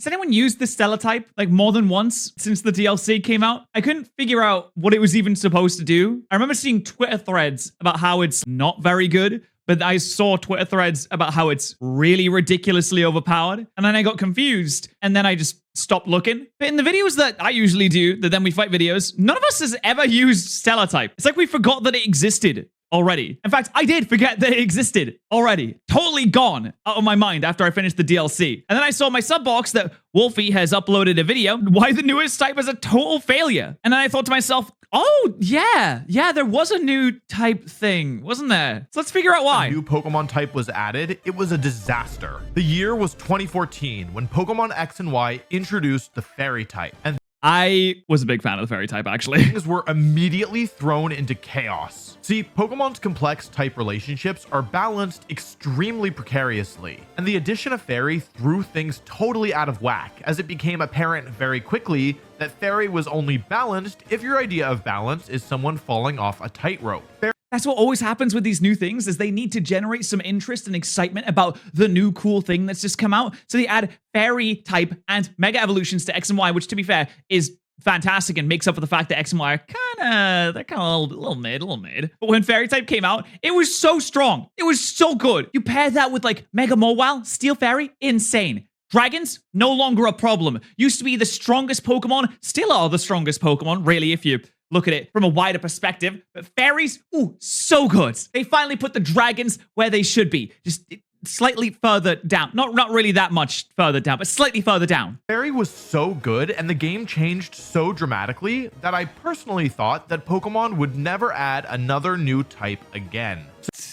Has anyone used the Stellar type like more than once since the DLC came out? I couldn't figure out what it was even supposed to do. I remember seeing Twitter threads about how it's not very good, but I saw Twitter threads about how it's really ridiculously overpowered. And then I got confused and then I just stopped looking. But in the videos that I usually do, the Then We Fight videos, none of us has ever used Stellar type. It's like we forgot that it existed already. In fact, I did forget that it existed already. Totally gone out of my mind after I finished the DLC. And then I saw my sub box that Wolfie has uploaded a video why the newest type is a total failure. And then I thought to myself, oh, yeah, there was a new type thing, wasn't there? So let's figure out why. A new Pokemon type was added. It was a disaster. The year was 2014 when Pokemon X and Y introduced the Fairy type. And I was a big fan of the Fairy type, actually. things were immediately thrown into chaos. See, Pokemon's complex type relationships are balanced extremely precariously, and the addition of Fairy threw things totally out of whack, as it became apparent very quickly that Fairy was only balanced if your idea of balance is someone falling off a tightrope. That's what always happens with these new things, is they need to generate some interest and excitement about the new cool thing that's just come out. So they add Fairy type and Mega Evolutions to X and Y, which to be fair is fantastic and makes up for the fact that X and Y are they're kind of a little mid. But when Fairy type came out, it was so strong. It was so good. You pair that with like Mega Mawile, Steel Fairy, insane. Dragons, no longer a problem. Used to be the strongest Pokemon, still are the strongest Pokemon, really, if you look at it from a wider perspective. But fairies, ooh, so good. They finally put the dragons where they should be. Just slightly further down. Not really that much further down, but slightly further down. Fairy was so good and the game changed so dramatically that I personally thought that Pokemon would never add another new type again.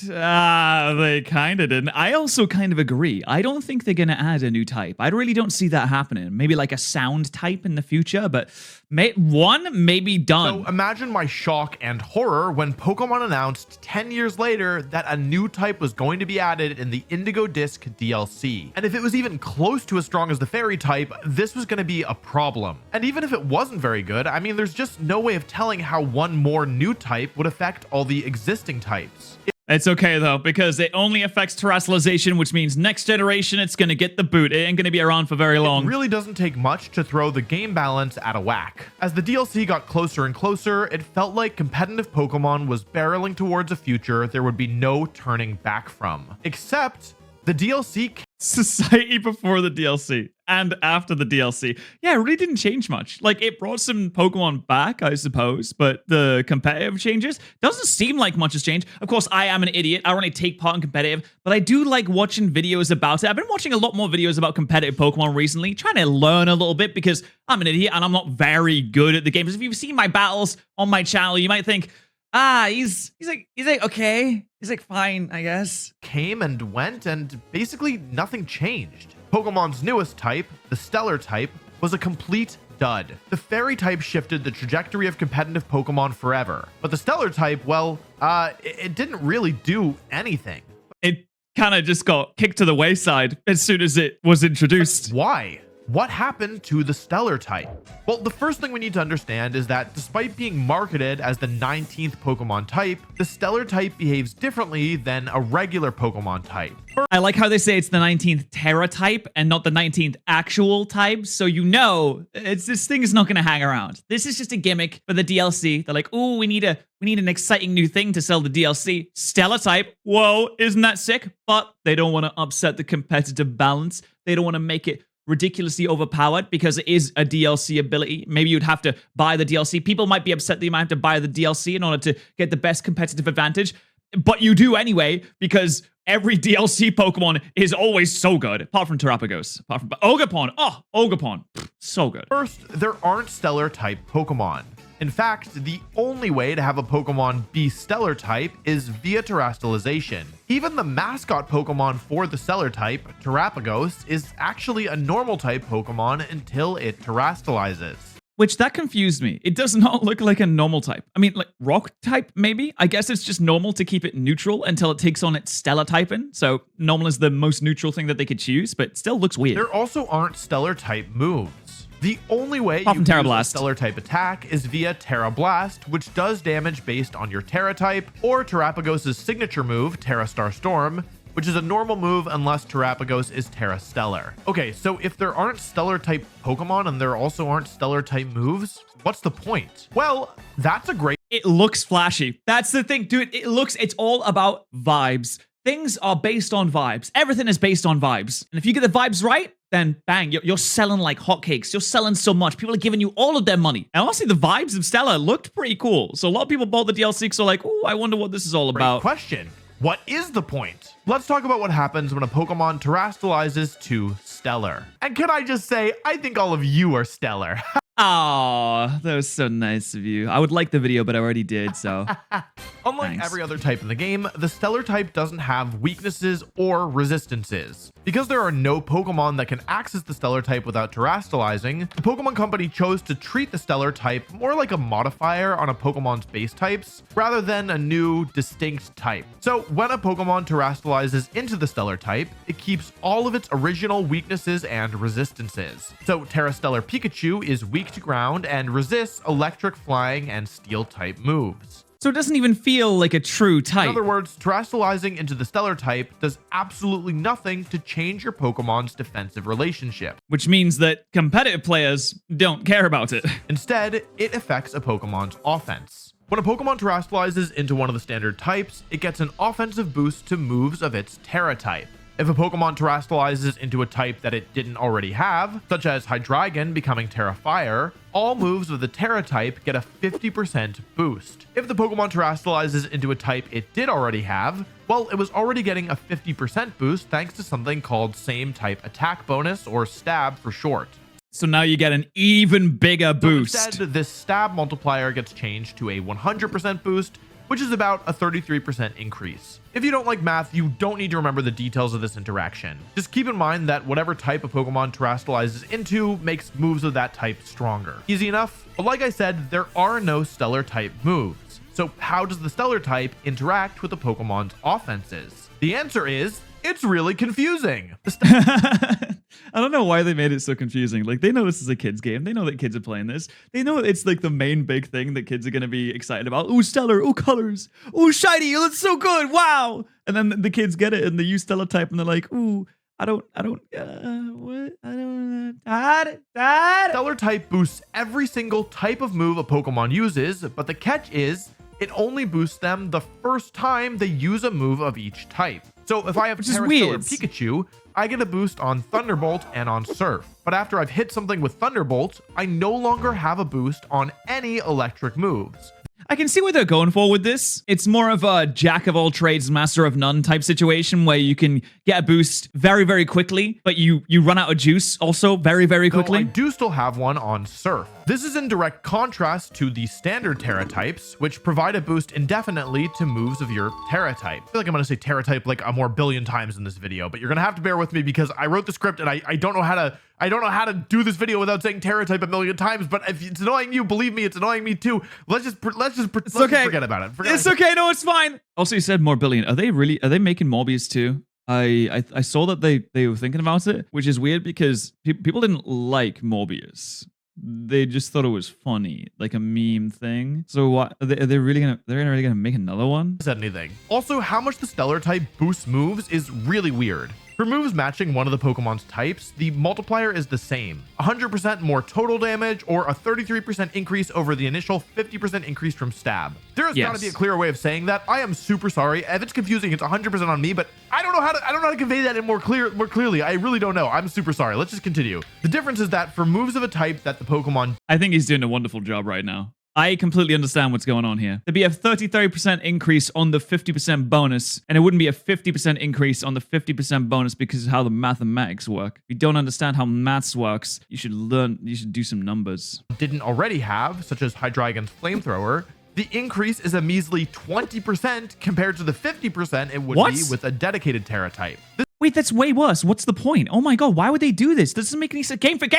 They kind of didn't. I also kind of agree. I don't think they're going to add a new type. I really don't see that happening. Maybe like a sound type in the future, but maybe done. So imagine my shock and horror when Pokemon announced 10 years later that a new type was going to be added in the Indigo Disc DLC. And if it was even close to as strong as the Fairy type, this was going to be a problem. And even if it wasn't very good, I mean, there's just no way of telling how one more new type would affect all the existing types. It's okay, though, because it only affects terrestrialization, which means next generation, it's going to get the boot. It ain't going to be around for very long. It really doesn't take much to throw the game balance out of whack. As the DLC got closer and closer, it felt like competitive Pokemon was barreling towards a future there would be no turning back from. Except the DLC... Society before the DLC and after the DLC. Yeah, it really didn't change much. Like, it brought some Pokemon back, I suppose, but the competitive changes doesn't seem like much has changed. Of course, I am an idiot. I don't really take part in competitive, but I do like watching videos about it. I've been watching a lot more videos about competitive Pokemon recently, trying to learn a little bit because I'm an idiot and I'm not very good at the games. If you've seen my battles on my channel, you might think, he's like okay. He's like fine, I guess. Came and went and basically nothing changed. Pokemon's newest type, the Stellar type, was a complete dud. The Fairy type shifted the trajectory of competitive Pokemon forever. But the Stellar type, well, it didn't really do anything. It kind of just got kicked to the wayside as soon as it was introduced. But why? What happened to the Stellar type? Well, the first thing we need to understand is that despite being marketed as the 19th Pokemon type, the Stellar type behaves differently than a regular Pokemon type. I like how they say it's the 19th Tera type and not the 19th actual type, so you know this thing is not going to hang around. This is just a gimmick for the DLC. They're like, oh, we need an exciting new thing to sell the DLC. Stellar type, whoa, isn't that sick? But they don't want to upset the competitive balance. They don't want to make it ridiculously overpowered because it is a DLC ability. Maybe you'd have to buy the DLC. People might be upset that you might have to buy the DLC in order to get the best competitive advantage, but you do anyway because every DLC Pokemon is always so good, apart from Terapagos, apart from Ogerpon. Oh, Ogerpon, so good. First, there aren't Stellar type Pokemon. In fact, the only way to have a Pokemon be Stellar type is via terrestrialization. Even the mascot Pokemon for the Stellar type, Terapagos, is actually a normal type Pokemon until it terrestrializes. Which, that confused me. It does not look like a normal type. I mean, like rock type, maybe? I guess it's just normal to keep it neutral until it takes on its Stellar typing. So normal is the most neutral thing that they could choose, but it still looks weird. There also aren't Stellar type moves. The only way you can use a Stellar type attack is via Tera Blast, which does damage based on your Tera type, or Terapagos' signature move, Tera Star Storm, which is a normal move unless Terapagos is Tera Stellar. Okay, so if there aren't Stellar type Pokemon and there also aren't Stellar type moves, what's the point? Well, that's a great... It looks flashy. That's the thing, dude. It's all about vibes. Things are based on vibes. Everything is based on vibes. And if you get the vibes right, then bang, you're selling like hotcakes. You're selling so much. People are giving you all of their money. And honestly, the vibes of Stellar looked pretty cool. So a lot of people bought the DLC because they're like, oh, I wonder what this is all about. Great question. What is the point? Let's talk about what happens when a Pokemon terastallizes to Stellar. And can I just say, I think all of you are Stellar. Oh, that was so nice of you. I would like the video, but I already did, so. Unlike Thanks. every other type in the game, the Stellar type doesn't have weaknesses or resistances. Because there are no Pokemon that can access the Stellar type without terastallizing, the Pokemon Company chose to treat the Stellar type more like a modifier on a Pokemon's base types, rather than a new, distinct type. So when a Pokemon terastallizes into the Stellar type, it keeps all of its original weaknesses and resistances. So Tera Stellar Pikachu is weak to ground and resists electric, flying, and steel type moves. So it doesn't even feel like a true In type. other words, terastallizing into the Stellar type does absolutely nothing to change your Pokemon's defensive relationship. Which means that competitive players don't care about it. Instead, it affects a Pokemon's offense. When a Pokemon terastallizes into one of the standard types, it gets an offensive boost to moves of its Tera type. If a Pokemon terastallizes into a type that it didn't already have, such as Hydreigon becoming Tera Fire, all moves of the Tera type get a 50% boost. If the Pokemon terastallizes into a type it did already have, well, it was already getting a 50% boost thanks to something called Same Type Attack Bonus, or Stab for short. So now you get an even bigger boost. So instead, this Stab multiplier gets changed to a 100% boost, which is about a 33% increase. If you don't like math, you don't need to remember the details of this interaction. Just keep in mind that whatever type a Pokemon terastallizes into makes moves of that type stronger. Easy enough? But like I said, there are no Stellar type moves. So how does the Stellar type interact with the Pokemon's offenses? The answer is, it's really confusing. I don't know why they made it so confusing. Like, they know this is a kid's game. They know that kids are playing this. They know it's like the main big thing that kids are going to be excited about. Ooh, Stellar. Ooh, colors. Ooh, shiny. It looks so good. Wow. And then the kids get it and they use Stellar type and they're like, ooh, Stellar type boosts every single type of move a Pokemon uses, but the catch is, it only boosts them the first time they use a move of each type. So if I have Tera Stellar Pikachu, I get a boost on Thunderbolt and on Surf. But after I've hit something with Thunderbolt, I no longer have a boost on any electric moves. I can see where they're going for with this. It's more of a jack of all trades, master of none type situation where you can get a boost very, very quickly, but you run out of juice also very, very quickly. Though I do still have one on Surf. This is in direct contrast to the standard Tera types, which provide a boost indefinitely to moves of your Tera type. I feel like I'm going to say Tera type like a more billion times in this video, but you're going to have to bear with me because I wrote the script and I don't know how to do this video without saying Tera type a million times. But if it's annoying you, believe me, it's annoying me too. Let's just forget about it. It's okay. No, it's fine. Also, you said more billion. Are they making Morbius too? I saw that they were thinking about it, which is weird because people didn't like Morbius. They just thought it was funny, like a meme thing. So what are they really gonna make another one? Said anything. Also, how much the Stellar type boosts moves is really weird. For moves matching one of the Pokemon's types, the multiplier is the same. 100% more total damage or a 33% increase over the initial 50% increase from Stab. There has got to be a clearer way of saying that. I am super sorry. If it's confusing, it's 100% on me, but I don't know how to convey that in more clearly. I really don't know. I'm super sorry. Let's just continue. The difference is that for moves of a type that the Pokemon... I think he's doing a wonderful job right now. I completely understand what's going on here. There'd be a 30% increase on the 50% bonus, and it wouldn't be a 50% increase on the 50% bonus because of how the mathematics work. If you don't understand how maths works, you should do some numbers. Didn't already have, such as Hydreigon's Flamethrower, the increase is a measly 20% compared to the 50% it would be with a dedicated Tera type. Wait, that's way worse. What's the point? Oh my god, why would they do this? This doesn't make any sense. Game Freak,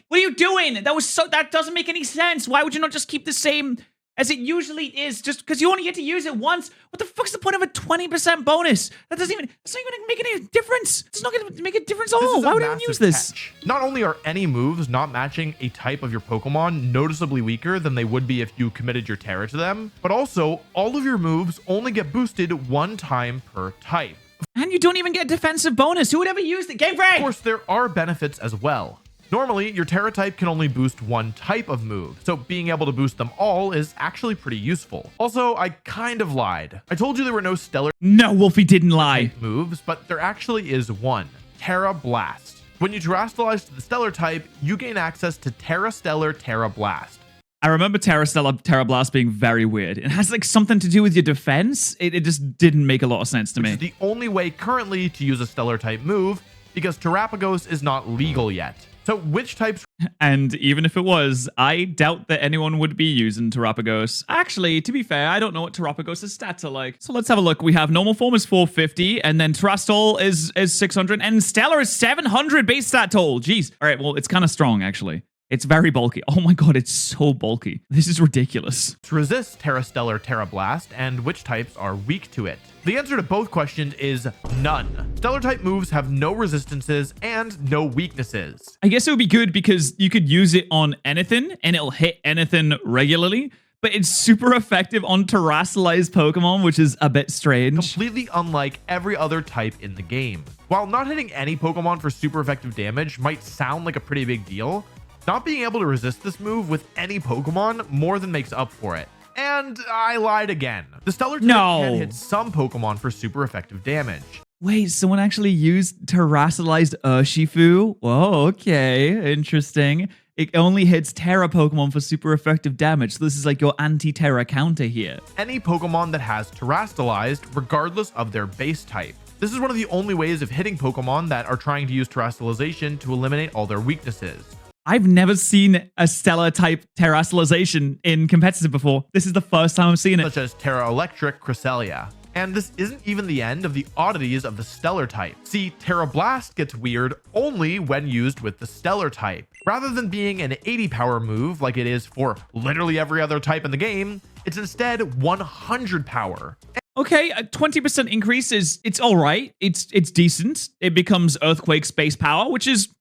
what are you doing? That doesn't make any sense. Why would you not just keep the same as it usually is? Just because you only get to use it once? What the fuck's the point of a 20% bonus? That's not even gonna make any difference. It's not gonna make a difference at all. Why would anyone use this? Catch. Not only are any moves not matching a type of your Pokemon noticeably weaker than they would be if you committed your Tera to them, but also all of your moves only get boosted one time per type. And you don't even get defensive bonus. Who would ever use the Game Break? Of course, there are benefits as well. Normally, your Tera type can only boost one type of move, so being able to boost them all is actually pretty useful. Also, I kind of lied. I told you there were no Stellar No, Wolfie didn't lie. type moves, but there actually is one, Tera Blast. When you terastallize to the Stellar type, you gain access to Tera Stellar, Tera Blast. I remember Terra Stellar, Terra Blast being very weird. It has like something to do with your defense. It just didn't make a lot of sense to me. It's the only way currently to use a Stellar type move because Terapagos is not legal yet. So which types... And even if it was, I doubt that anyone would be using Terapagos. Actually, to be fair, I don't know what Terapagos' stats are like. So let's have a look. We have normal form is 450, and then Terastol is 600, and Stellar is 700 base stat total. Jeez. All right, well, it's kind of strong, actually. It's very bulky. Oh my god, it's so bulky. This is ridiculous. resist Tera Stellar, Tera Blast, and which types are weak to it? The answer to both questions is none. Stellar type moves have no resistances and no weaknesses. I guess it would be good because you could use it on anything and it'll hit anything regularly, but it's super effective on terrestrialized Pokemon, which is a bit strange. Completely unlike every other type in the game. While not hitting any Pokemon for super effective damage might sound like a pretty big deal, not being able to resist this move with any Pokemon more than makes up for it. And I lied again. The Stellar type can hit some Pokemon for super effective damage. Wait, someone actually used terrestrialized Urshifu? Whoa, okay, interesting. It only hits Terra Pokemon for super effective damage. So this is like your anti-Terra counter here. Any Pokemon that has terrestrialized, regardless of their base type. This is one of the only ways of hitting Pokemon that are trying to use terrestrialization to eliminate all their weaknesses. I've never seen a Stellar type terrestrialization in competitive before. This is the first time I'm seeing it. Such as Terra Electric, Cresselia. And this isn't even the end of the oddities of the Stellar type. See, Tera Blast gets weird only when used with the Stellar type. Rather than being an 80 power move like it is for literally every other type in the game, it's instead 100 power. Okay, a 20% increase it's all right. It's decent. It becomes Earthquake Space Power,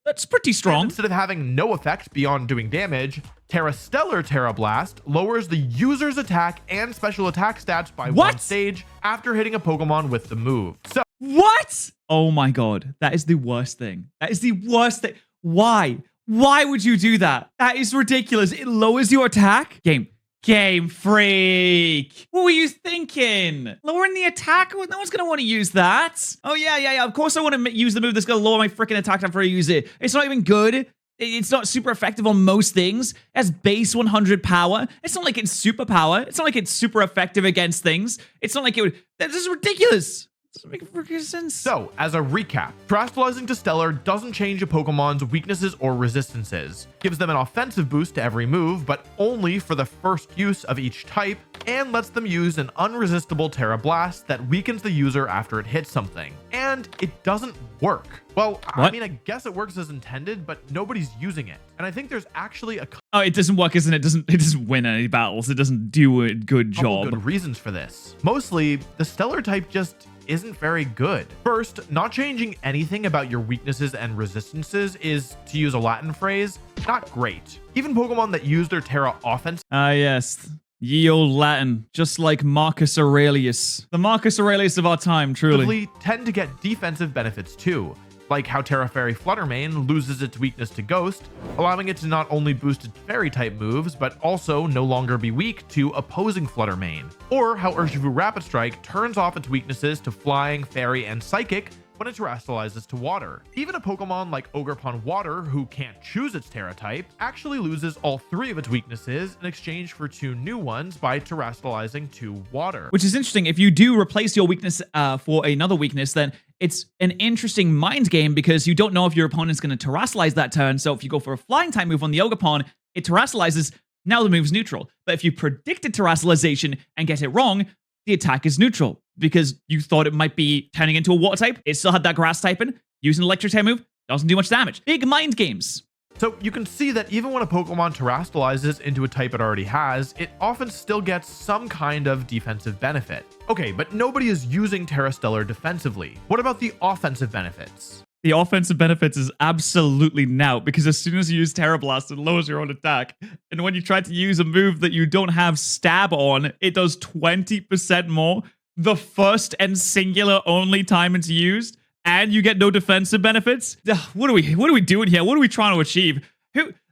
that's pretty strong. And instead of having no effect beyond doing damage, Tera Stellar Tera Blast lowers the user's attack and special attack stats by one stage after hitting a Pokemon with the move. So what? Oh my god, that is the worst thing. That is the worst thing. Why? Why would you do that? That is ridiculous. It lowers your attack. Game freak. What were you thinking? Lowering the attack? No one's going to want to use that. Oh, yeah. Of course I want to use the move that's going to lower my freaking attack after I use it. It's not even good. It's not super effective on most things. It has base 100 power. It's not like it's super power. It's not like it's super effective against things. It's not like it would... This is ridiculous. Doesn't make freaking sense. So, as a recap, terrestrializing to Stellar doesn't change a Pokemon's weaknesses or resistances. Gives them an offensive boost to every move, but only for the first use of each type, and lets them use an unresistible Tera Blast that weakens the user after it hits something. And it doesn't work. Well, I mean, I guess it works as intended, but nobody's using it. And I think there's actually a... Oh, it doesn't work, isn't it? It doesn't win any battles. It doesn't do a good job. Good reasons for this. Mostly, the Stellar type just isn't very good. First, not changing anything about your weaknesses and resistances is, to use a Latin phrase, not great. Even Pokemon that use their Tera offense... yes. Ye old Latin, just like Marcus Aurelius. The Marcus Aurelius of our time, truly. Tend to get defensive benefits too, like how Tera Fairy Fluttermane loses its weakness to Ghost, allowing it to not only boost its Fairy-type moves, but also no longer be weak to opposing Fluttermane. Or how Urshifu Rapid Strike turns off its weaknesses to Flying, Fairy, and Psychic when it terrestrializes to Water. Even a Pokemon like Ogerpon Water, who can't choose its Tera type, actually loses all 3 of its weaknesses in exchange for 2 new ones by terrestrializing to Water. Which is interesting. If you do replace your weakness for another weakness, then it's an interesting mind game because you don't know if your opponent's going to terrestrialize that turn. So if you go for a Flying type move on the Ogerpon, it terrestrializes, now the move's neutral. But if you predicted terrestrialization and get it wrong, the attack is neutral because you thought it might be turning into a water type. It still had that grass type in. Using an electric type move doesn't do much damage. Big mind games. So you can see that even when a Pokemon terrestrializes into a type it already has, it often still gets some kind of defensive benefit. Okay, but nobody is using Tera Stellar defensively. What about the offensive benefits? The offensive benefits is absolutely now because as soon as you use Tera Blast, it lowers your own attack. And when you try to use a move that you don't have stab on, it does 20% more. the first and singular only time it's used, and you get no defensive benefits. Ugh, what are we doing here? What are we trying to achieve?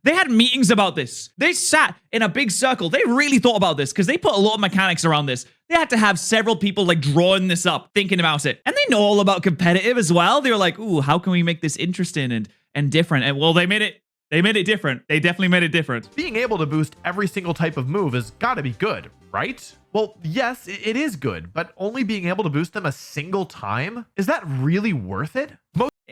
They had meetings about this. They sat in a big circle. They really thought about this because they put a lot of mechanics around this. They had to have several people like drawing this up, thinking about it. And they know all about competitive as well. They were like, ooh, how can we make this interesting and different? And well, they made it different. They definitely made it different. Being able to boost every single type of move has got to be good, right? Well, yes, it is good, but only being able to boost them a single time? Is that really worth it?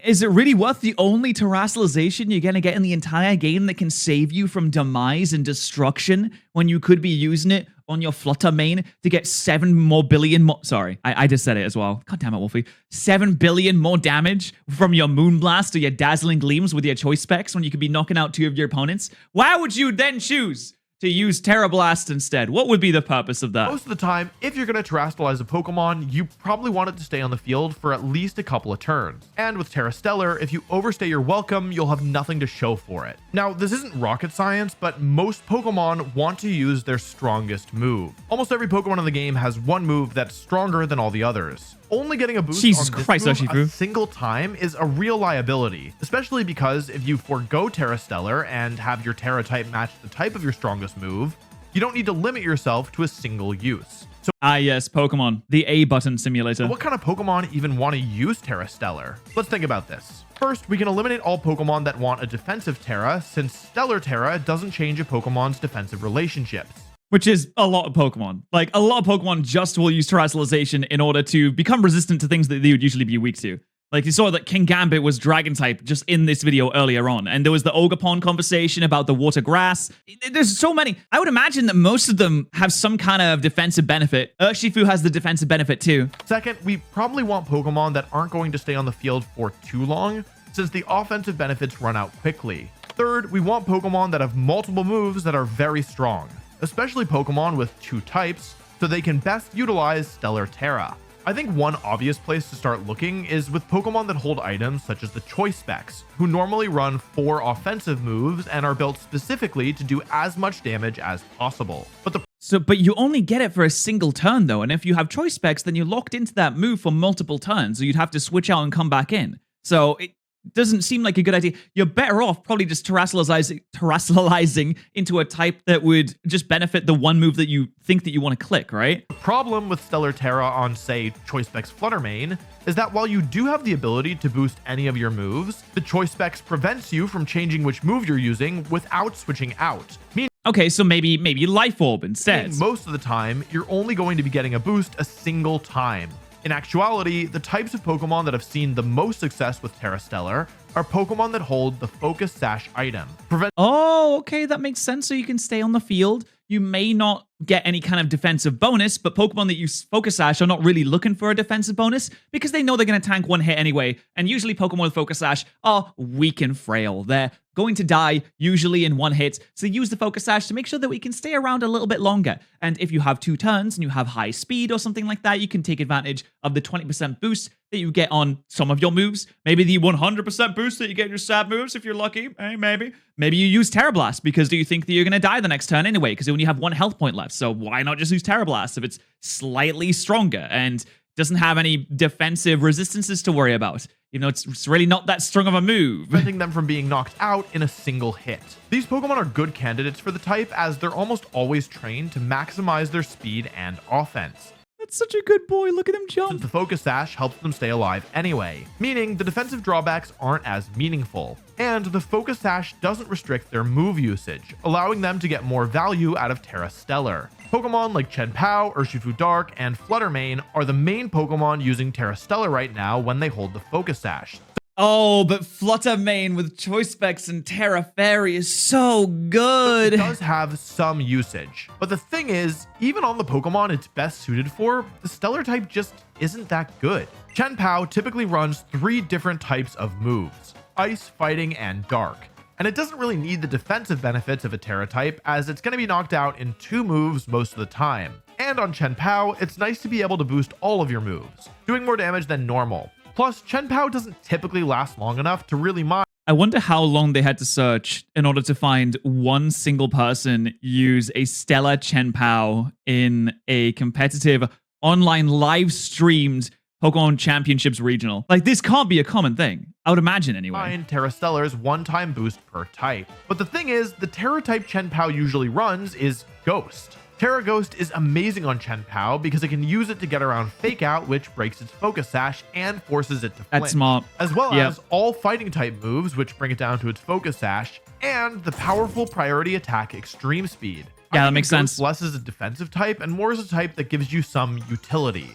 Is it really worth the only terrestrialization you're going to get in the entire game that can save you from demise and destruction when you could be using it on your Flutter main to get 7 billion more... Sorry, I just said it as well. God damn it, Wolfie. 7 billion more damage from your Moonblast or your Dazzling Gleams with your choice specs when you could be knocking out 2 of your opponents? Why would you then choose to use Terra Blast instead? What would be the purpose of that? Most of the time, if you're going to terrestrialize a Pokemon, you probably want it to stay on the field for at least a couple of turns. And with Terra Stellar, if you overstay your welcome, you'll have nothing to show for it. Now, this isn't rocket science, but most Pokemon want to use their strongest move. Almost every Pokemon in the game has one move that's stronger than all the others. Only getting a boost Jesus on this Christ, move Urshifu. a single time is a real liability, especially because if you forego Terra Stellar and have your Terra type match the type of your strongest move, you don't need to limit yourself to a single use. So yes, Pokemon, the A button simulator. what kind of Pokemon even want to use Terra Stellar? Let's think about this. First, we can eliminate all Pokemon that want a defensive Terra, since Stellar Terra doesn't change a Pokemon's defensive relationships. Which is a lot of Pokemon. Like, a lot of Pokemon just will use terrestrialization in order to become resistant to things that they would usually be weak to. Like, you saw that King Gambit was Dragon type just in this video earlier on. And there was the Ogerpon conversation about the water grass. There's so many. I would imagine that most of them have some kind of defensive benefit. Urshifu has the defensive benefit too. Second, we probably want Pokemon that aren't going to stay on the field for too long, since the offensive benefits run out quickly. Third, we want Pokemon that have multiple moves that are very strong, especially Pokemon with 2 types, so they can best utilize Stellar Terra. I think one obvious place to start looking is with Pokemon that hold items such as the Choice Specs, who normally run 4 offensive moves and are built specifically to do as much damage as possible. But you only get it for a single turn though, and if you have Choice Specs, then you're locked into that move for multiple turns, so you'd have to switch out and come back in. So it doesn't seem like a good idea. You're better off probably just terrestrializing into a type that would just benefit the one move that you think that you want to click, right? the problem with Stellar Terra on, say, Choice Specs Flutter Mane is that while you do have the ability to boost any of your moves, the Choice Specs prevents you from changing which move you're using without switching out. Okay, so maybe Life Orb instead. Most of the time, you're only going to be getting a boost a single time. In actuality, the types of Pokemon that have seen the most success with Terra Stellar are Pokemon that hold the Focus Sash item. Oh, okay, that makes sense. So you can stay on the field. You may not get any kind of defensive bonus, but Pokemon that use Focus Sash are not really looking for a defensive bonus because they know they're going to tank one hit anyway. And usually Pokemon with Focus Sash are weak and frail. They're going to die usually in one hit. So use the Focus Sash to make sure that we can stay around a little bit longer. And if you have 2 turns and you have high speed or something like that, you can take advantage of the 20% boost that you get on some of your moves. Maybe the 100% boost that you get in your stab moves if you're lucky. Maybe. Maybe you use Terra Blast because do you think that you're going to die the next turn anyway? Because you only have 1 health point left. So why not just use Terra Blast if it's slightly stronger and doesn't have any defensive resistances to worry about? You know, it's really not that strong of a move. Preventing them from being knocked out in a single hit. These Pokemon are good candidates for the type as they're almost always trained to maximize their speed and offense. That's such a good boy. Look at him jump. Since the Focus Sash helps them stay alive anyway, meaning the defensive drawbacks aren't as meaningful. And the Focus Sash doesn't restrict their move usage, allowing them to get more value out of Terra Stellar. Pokemon like Chien-Pao, Urshifu Dark, and Flutter Mane are the main Pokemon using Terra Stellar right now when they hold the Focus Sash. Oh, but Flutter Mane with Choice Specs and Terra Fairy is so good. It does have some usage. But the thing is, even on the Pokemon it's best suited for, the Stellar type just isn't that good. Chien-Pao typically runs 3 different types of moves: Ice, Fighting, and Dark. And it doesn't really need the defensive benefits of a Terra type, as it's going to be knocked out in 2 moves most of the time. And on Chien-Pao, it's nice to be able to boost all of your moves, doing more damage than normal. Plus, Chien-Pao doesn't typically last long enough to really mind. I wonder how long they had to search in order to find one single person use a Stellar Chien-Pao in a competitive online live streamed Pokemon Championships Regional. Like, this can't be a common thing. I would imagine anyway. Tera Stellar's one-time boost per type. But the thing is, the Tera type Chien-Pao usually runs is Ghost. Tera Ghost is amazing on Chien-Pao because it can use it to get around Fake Out, which breaks its Focus Sash and forces it to flinch. That's smart. As well as all fighting type moves, which bring it down to its Focus Sash, and the powerful priority attack Extreme Speed. Yeah, that makes sense. Less as a defensive type and more as a type that gives you some utility.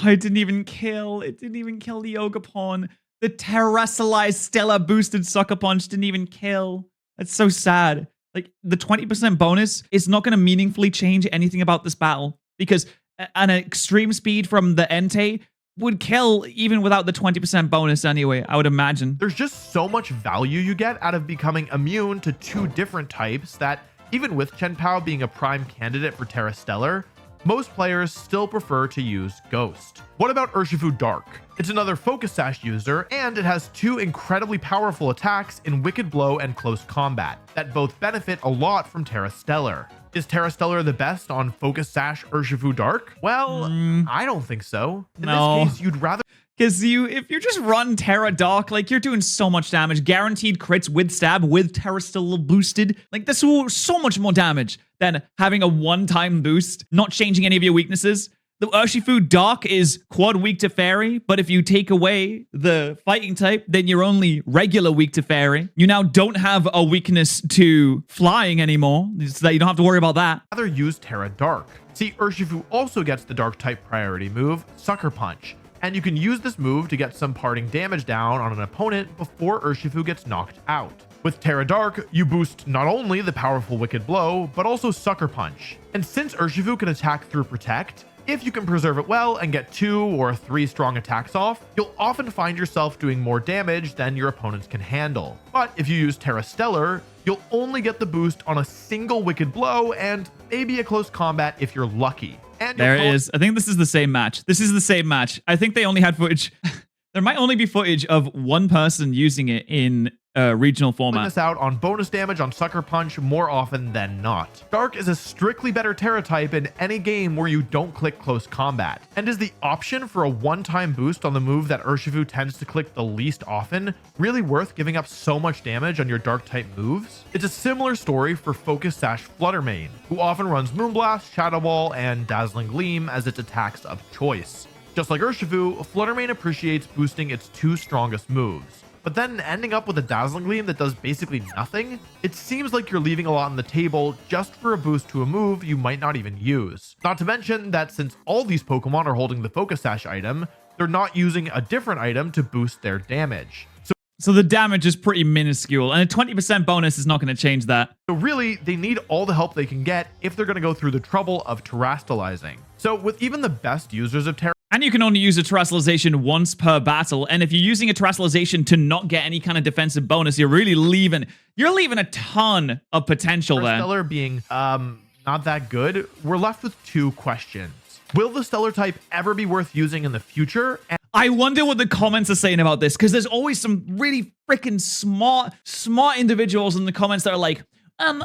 It didn't even kill the Ogerpon. The Terrestrialized Stellar boosted Sucker Punch didn't even kill. That's so sad. Like, the 20% bonus is not going to meaningfully change anything about this battle because an extreme speed from the Entei would kill even without the 20% bonus anyway, I would imagine. There's just so much value you get out of becoming immune to two different types that even with Chien-Pao being a prime candidate for Tera Stellar, most players still prefer to use Ghost. What about Urshifu Dark? It's another Focus Sash user, and it has two incredibly powerful attacks in Wicked Blow and Close Combat that both benefit a lot from Tera Stellar. Is Tera Stellar the best on Focus Sash Urshifu Dark? Well, I don't think so. In this case, you'd rather... Because if you just run Tera Dark, like, you're doing so much damage. Guaranteed crits with stab, with Tera still boosted. Like, that's so much more damage than having a one-time boost, not changing any of your weaknesses. The Urshifu Dark is quad weak to Fairy, but if you take away the fighting type, then you're only regular weak to Fairy. You now don't have a weakness to flying anymore, so that you don't have to worry about that. Rather use Tera Dark. See, Urshifu also gets the Dark type priority move, Sucker Punch. And you can use this move to get some parting damage down on an opponent before Urshifu gets knocked out. With Tera Dark, you boost not only the powerful Wicked Blow, but also Sucker Punch. And since Urshifu can attack through Protect, if you can preserve it well and get 2 or 3 strong attacks off, you'll often find yourself doing more damage than your opponents can handle. But if you use Tera Stellar, you'll only get the boost on a single Wicked Blow and maybe a Close Combat if you're lucky. And there it is. I think this is the same match. I think they only had footage. There might only be footage of one person using it in regional format. This out on bonus damage on Sucker Punch more often than not. Dark is a strictly better Tera type in any game where you don't click Close Combat, and is the option for a one-time boost on the move that Urshifu tends to click the least often really worth giving up so much damage on your Dark type moves? It's a similar story for Focus Sash Fluttermane, who often runs Moonblast, Shadow Ball, and Dazzling Gleam as its attacks of choice. Just like Urshifu, Fluttermane appreciates boosting its 2 strongest moves. But then ending up with a Dazzling Gleam that does basically nothing? It seems like you're leaving a lot on the table just for a boost to a move you might not even use. Not to mention that since all these Pokemon are holding the Focus Sash item, they're not using a different item to boost their damage. So the damage is pretty minuscule, and a 20% bonus is not going to change that. So really, they need all the help they can get if they're going to go through the trouble of terastallizing. So with even the best users of Tera, and you can only use a terastallization once per battle, and if you're using a terastallization to not get any kind of defensive bonus, you're really leaving a ton of potential there. Stellar being not that good, we're left with 2 questions. Will the Stellar type ever be worth using in the future? And I wonder what the comments are saying about this, because there's always some really freaking smart individuals in the comments that are like,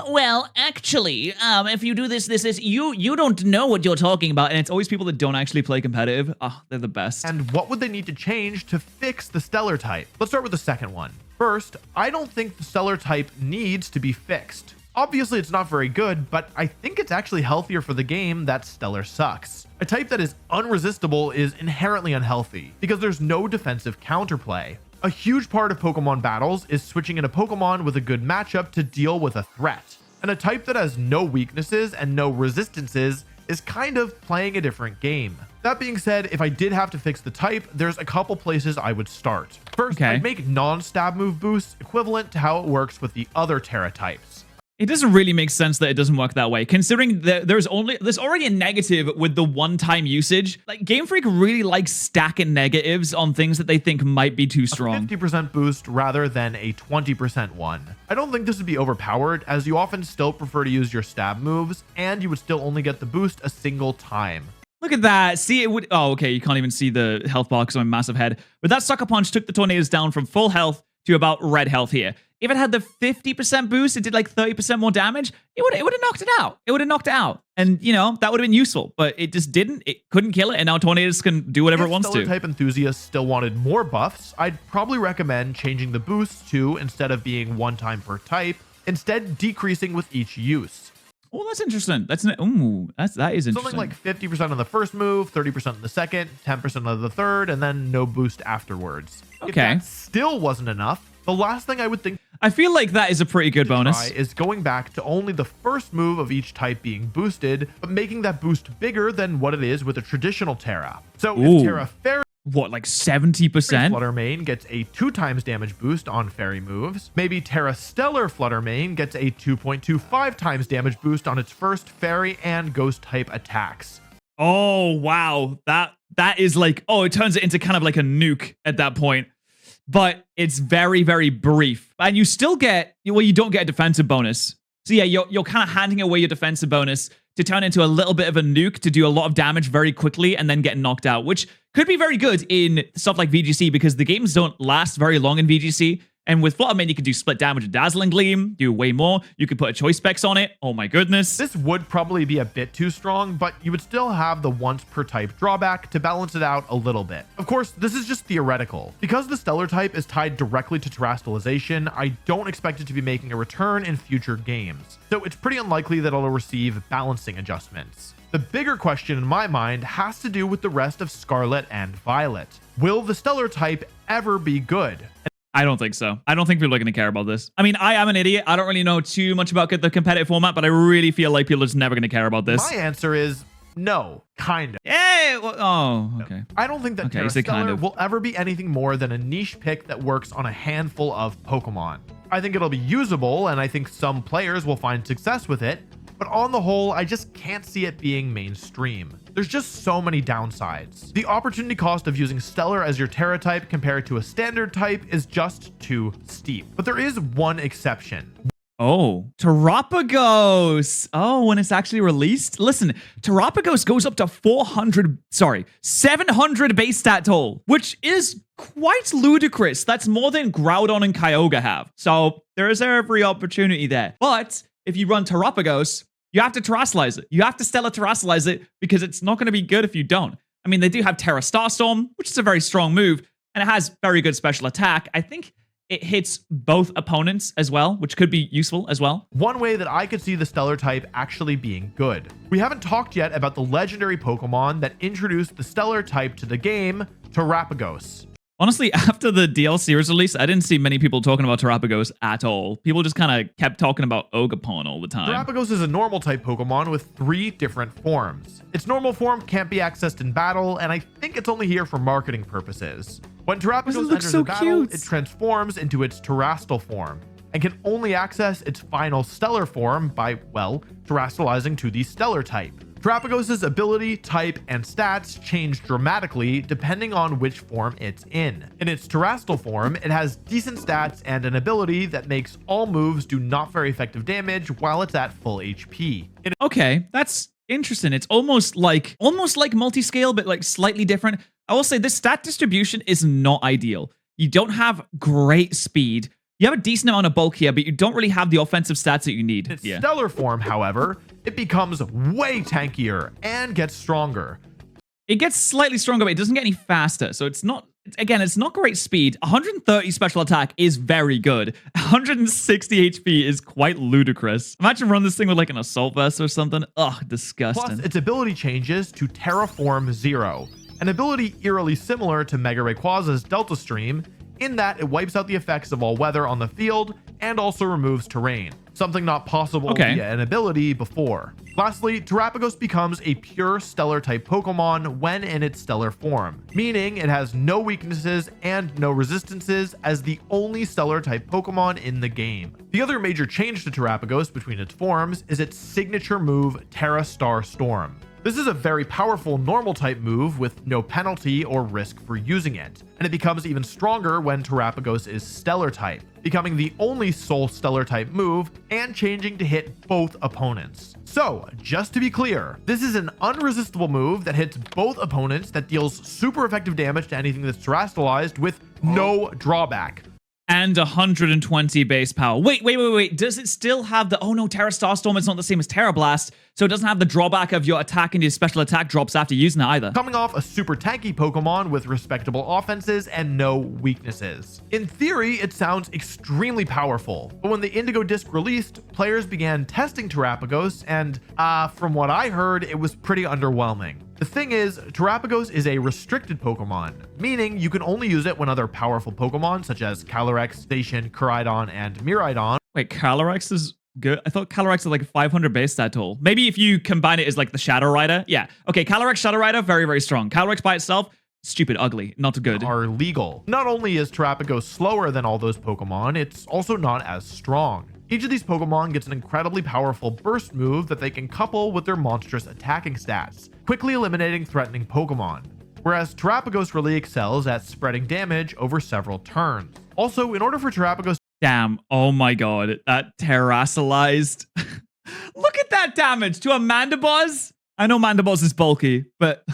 well, actually, if you do this, you don't know what you're talking about. And it's always people that don't actually play competitive. Oh, they're the best. And what would they need to change to fix the Stellar type? Let's start with the second one. First, I don't think the Stellar type needs to be fixed. Obviously, it's not very good, but I think it's actually healthier for the game that Stellar sucks. A type that is unresistible is inherently unhealthy because there's no defensive counterplay. A huge part of Pokemon battles is switching in a Pokemon with a good matchup to deal with a threat. And a type that has no weaknesses and no resistances is kind of playing a different game. That being said, if I did have to fix the type, there's a couple places I would start. First, I'd make non-stab move boosts equivalent to how it works with the other Tera types. It doesn't really make sense that it doesn't work that way, considering that there's already a negative with the one-time usage. Like, Game Freak really likes stacking negatives on things that they think might be too strong. A 50% boost rather than a 20% one. I don't think this would be overpowered, as you often still prefer to use your stab moves, and you would still only get the boost a single time. Look at that. See, it would... Oh, okay, you can't even see the health bar because of my massive head. But that Sucker Punch took the Tornadoes down from full health to about red health here. if it had the 50% boost, it did like 30% more damage, it would have knocked it out. It would have knocked it out. And, you know, that would have been useful. But it just didn't. It couldn't kill it. And now Tornadus can do whatever it wants to. If Stellar type enthusiasts still wanted more buffs, I'd probably recommend changing the boost to, instead of being 1 time per type, instead decreasing with each use. Oh, that's interesting. That is interesting. Something like 50% on the first move, 30% on the second, 10% on the third, and then no boost afterwards. Okay. If that still wasn't enough, the last thing I would think I feel like that is a pretty good bonus. is going back to only the first move of each type being boosted, but making that boost bigger than what it is with a traditional Tera. So if Tera Fairy, what, like 70%? Flutter Main gets a 2 times damage boost on fairy moves. Maybe Tera Stellar Flutter Main gets a 2.25 times damage boost on its first fairy and ghost type attacks. Oh, wow. That is like, oh, it turns it into kind of like a nuke at that point. But it's very, very brief. And you still get, well, you don't get a defensive bonus. So yeah, you're kind of handing away your defensive bonus to turn into a little bit of a nuke to do a lot of damage very quickly and then get knocked out, which could be very good in stuff like VGC because the games don't last very long in VGC. And with Flutter Main, you can do split damage and Dazzling Gleam, do way more. You could put a choice specs on it. Oh my goodness. This would probably be a bit too strong, but you would still have the once per type drawback to balance it out a little bit. Of course, this is just theoretical. Because the Stellar type is tied directly to terastallization, I don't expect it to be making a return in future games. So it's pretty unlikely that it'll receive balancing adjustments. The bigger question in my mind has to do with the rest of Scarlet and Violet. Will the Stellar type ever be good? I don't think so. I don't think people are going to care about this. I mean, I am an idiot. I don't really know too much about the competitive format, but I really feel like people are just never going to care about this. My answer is no, kind of. Yeah, well, oh, okay. I don't think that Tera Stellar kind of will ever be anything more than a niche pick that works on a handful of Pokemon. I think it'll be usable, and I think some players will find success with it, but on the whole, I just can't see it being mainstream. There's just so many downsides. The opportunity cost of using Stellar as your Tera type compared to a standard type is just too steep. But there is one exception. Oh, Terapagos. Oh, when it's actually released? Listen, Terapagos goes up to 700 base stat toll, which is quite ludicrous. That's more than Groudon and Kyogre have. So there is every opportunity there. But if you run Terapagos, you have to terastallize it. You have to Stellar terastallize it because it's not going to be good if you don't. I mean, they do have Tera Starstorm, which is a very strong move, and it has very good special attack. I think it hits both opponents as well, which could be useful as well. One way that I could see the Stellar type actually being good. We haven't talked yet about the legendary Pokemon that introduced the Stellar type to the game, Terapagos. Honestly, after the DLC was released, I didn't see many people talking about Terapagos at all. People just kind of kept talking about Ogerpon all the time. Terapagos is a normal type Pokemon with 3 different forms. Its normal form can't be accessed in battle, and I think it's only here for marketing purposes. When Terapagos enters a battle, it transforms into its terrestrial form, and can only access its final Stellar form by, well, terastallizing to the Stellar type. Terapagos' ability, type, and stats change dramatically depending on which form it's in. In its terrestrial form, it has decent stats and an ability that makes all moves do not very effective damage while it's at full HP. Okay, that's interesting. It's almost like multi-scale, but like slightly different. I will say this stat distribution is not ideal. You don't have great speed. You have a decent amount of bulk here, but you don't really have the offensive stats that you need. In its Stellar form, however, it becomes way tankier and gets stronger. It gets slightly stronger, but it doesn't get any faster. So it's not great speed. 130 special attack is very good. 160 HP is quite ludicrous. Imagine run this thing with like an Assault Vest or something. Ugh, disgusting. Plus, its ability changes to Terraform 0, an ability eerily similar to Mega Rayquaza's Delta Stream, in that it wipes out the effects of all weather on the field and also removes terrain, something not possible via an ability before. Lastly, Terapagos becomes a pure Stellar type Pokemon when in its Stellar form, meaning it has no weaknesses and no resistances as the only Stellar type Pokemon in the game. The other major change to Terapagos between its forms is its signature move, Tera Star Storm. This is a very powerful normal type move with no penalty or risk for using it, and it becomes even stronger when Terapagos is Stellar type, becoming the only sole Stellar type move and changing to hit both opponents. So, just to be clear, this is an unresistible move that hits both opponents that deals super effective damage to anything that's terastallized with no drawback. and 120 base power. Wait. Does it still have the... Oh no, Tera Starstorm is not the same as Tera Blast, so it doesn't have the drawback of your attack and your special attack drops after using it either. Coming off a super tanky Pokemon with respectable offenses and no weaknesses. In theory, it sounds extremely powerful, but when the Indigo Disc released, players began testing Terapagos, and from what I heard, it was pretty underwhelming. The thing is, Terapagos is a restricted Pokemon, meaning you can only use it when other powerful Pokemon such as Calyrex, Station, Koraidon, and Miraidon. Wait, Calyrex is good? I thought Calyrex is like 500 base stat total. Maybe if you combine it as like the Shadow Rider. Yeah. Okay, Calyrex, Shadow Rider, very, very strong. Calyrex by itself, stupid, ugly, not good. Are legal. Not only is Terapagos slower than all those Pokemon, it's also not as strong. Each of these Pokemon gets an incredibly powerful burst move that they can couple with their monstrous attacking stats, quickly eliminating threatening Pokemon, whereas Terapagos really excels at spreading damage over several turns. Also, in order for Terapagos... Damn, oh my god, that terrassalized. Look at that damage to a Mandibuzz. I know Mandibuzz is bulky, but...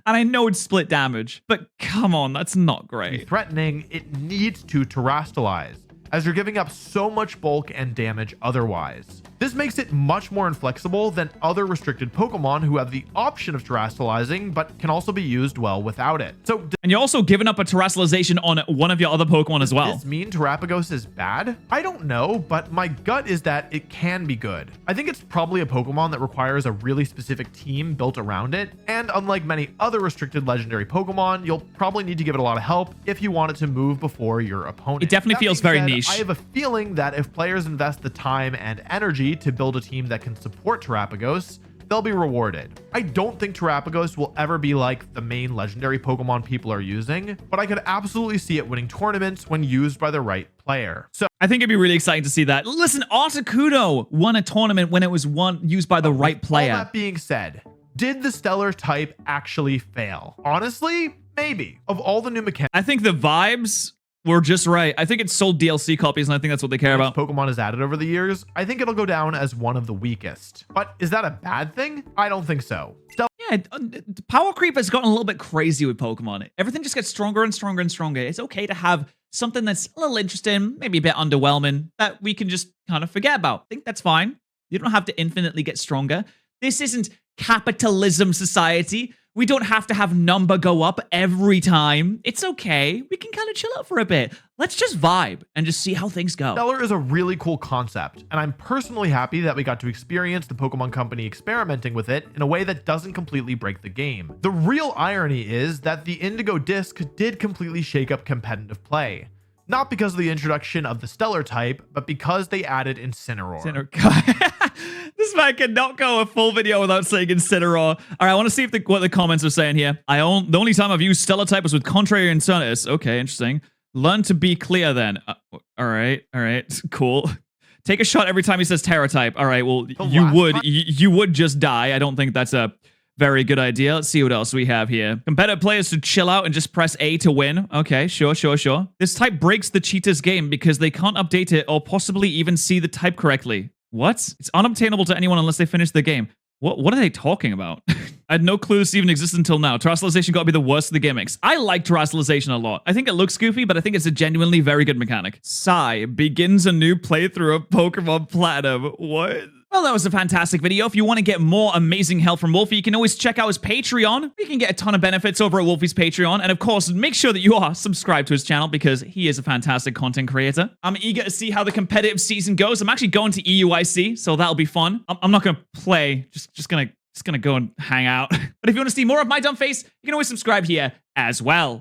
And I know it's split damage, but come on, that's not great. Threatening, it needs to terrastalize, as you're giving up so much bulk and damage otherwise. This makes it much more inflexible than other restricted Pokemon who have the option of terastallizing, but can also be used well without it. So, and you're also giving up a terastallization on one of your other Pokemon as well. Does this mean Terapagos is bad? I don't know, but my gut is that it can be good. I think it's probably a Pokemon that requires a really specific team built around it, and unlike many other restricted legendary Pokemon, you'll probably need to give it a lot of help if you want it to move before your opponent. It definitely feels very niche. I have a feeling that if players invest the time and energy to build a team that can support Terapagos, they'll be rewarded. I don't think Terapagos will ever be like the main legendary Pokemon people are using, but I could absolutely see it winning tournaments when used by the right player. So I think it'd be really exciting to see that. Listen, Articuno won a tournament when it was used by the right player. All that being said, did the Stellar type actually fail? Honestly, maybe. Of all the new mechanics, I think the vibes were just right. I think it's sold DLC copies, and I think that's what they care about. Pokemon has added over the years, I think it'll go down as one of the weakest. But is that a bad thing? I don't think so. Yeah, power creep has gotten a little bit crazy with Pokemon. Everything just gets stronger and stronger and stronger. It's okay to have something that's a little interesting, maybe a bit underwhelming, that we can just kind of forget about. I think that's fine. You don't have to infinitely get stronger. This isn't capitalism society. We don't have to have number go up every time. It's okay. We can kind of chill out for a bit. Let's just vibe and just see how things go. Stellar is a really cool concept, and I'm personally happy that we got to experience the Pokemon Company experimenting with it in a way that doesn't completely break the game. The real irony is that the Indigo Disc did completely shake up competitive play. Not because of the introduction of the Stellar type, but because they added Incineroar. This man cannot go a full video without saying Incineroar. All right, I want to see if what the comments are saying here. The only time I've used Stellar type was with Contrary and Cernatus. Okay, interesting. Learn to be clear then. All right, cool. Take a shot every time he says Tera type. All right, well, you would just die. I don't think that's a very good idea. Let's see what else we have here. Competitive players should chill out and just press A to win. Okay, sure. This type breaks the cheater's game because they can't update it or possibly even see the type correctly. What? It's unobtainable to anyone unless they finish the game. What are they talking about? I had no clue this even existed until now. Terastallization got to be the worst of the gimmicks. I like Terastallization a lot. I think it looks goofy, but I think it's a genuinely very good mechanic. Sai begins a new playthrough of Pokemon Platinum. What? Well, that was a fantastic video. If you want to get more amazing help from Wolfie, you can always check out his Patreon. You can get a ton of benefits over at Wolfie's Patreon. And of course, make sure that you are subscribed to his channel because he is a fantastic content creator. I'm eager to see how the competitive season goes. I'm actually going to EUIC, so that'll be fun. I'm not going to play, just gonna go and hang out. But if you want to see more of my dumb face, you can always subscribe here as well.